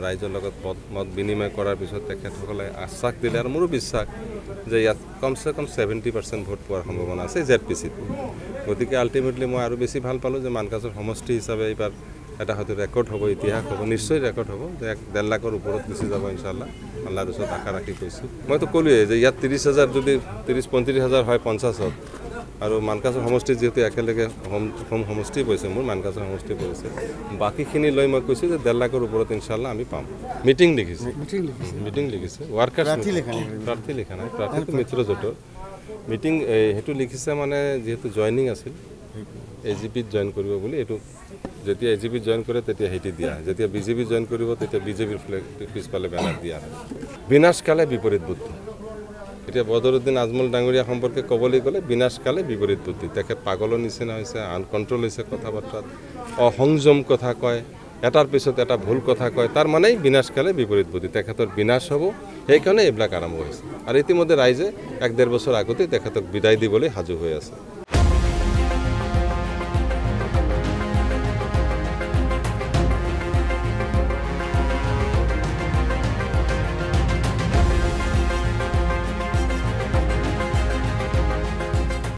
ৰাইজৰ লগত মত বিনিময় কৰাৰ পিছত তেখেতসকলে আশ্বাস দিলে আৰু মোৰো বিশ্বাস যে ইয়াত কমচে কম 70% ভোট পোৱাৰ সম্ভাৱনা আছে ZPCত। গতিকে আল্টিমেটলি মই আৰু বেছি ভাল পালোঁ যে মানকাছৰ সমষ্টি হিচাপে এইবাৰ এটা হয়তো ৰেকৰ্ড হ'ব, ইতিহাস হ'ব, নিশ্চয় ৰেকৰ্ড হ'ব যে 1.5 লাখৰ ওপৰত গুচি যাব ইনশাআল্লাহ। আল্লাহৰ ওচৰত আশা ৰাখি কৈছোঁ। মইতো ক'লোৱেই যে ইয়াত 30,000 যদি 30-35,000 হয় 50ত, আৰু মানকাছৰ সমষ্টি যিহেতু একেলগে হোম সমষ্টি পৰিছে, মোৰ মানকাছৰ সমষ্টি পৰিছে, বাকীখিনি লৈ মই কৈছোঁ যে 1.5 লাখৰ ওপৰত ইনশাআল্লাহ আমি পাম। মিটিং লিখিছে ৱাৰ্কাৰ্ছ, প্ৰাৰ্থী লিখা নাই, প্ৰাৰ্থীটো মিত্ৰজোঁটৰ মিটিং সেইটো লিখিছে মানে যিহেতু জইনিং আছিল AGPত জইন কৰিব বুলি। এইটো যেতিয়া AGPত জইন কৰে তেতিয়া সেইটো দিয়া, যেতিয়া BJP জইন কৰিব তেতিয়া BJPৰ ফ্লেগ পিছফালে বেনাৰ দিয়া হয়। বিনাশকালে বিপৰীত বুদ্ধি। এতিয়া বদৰুদ্দিন আজমল ডাঙৰীয়া সম্পৰ্কে ক'বলৈ গ'লে বিনাশকালে বিপৰীত বুদ্ধি। তেখেত পাগলৰ নিচিনা হৈছে, আনকণ্ট্ৰল হৈছে, কথা বাৰ্তাত অসংযম কথা কয়, এটাৰ পিছত এটা ভুল কথা কয়, তাৰ মানেই বিনাশকালে বিপৰীত বুদ্ধি। তেখেতৰ বিনাশ হ'ব, সেইকাৰণে এইবিলাক আৰম্ভ হৈছে। আৰু ইতিমধ্যে ৰাইজে 1-1.5 বছৰ আগতেই তেখেতক বিদায় দিবলৈ সাজু হৈ আছে।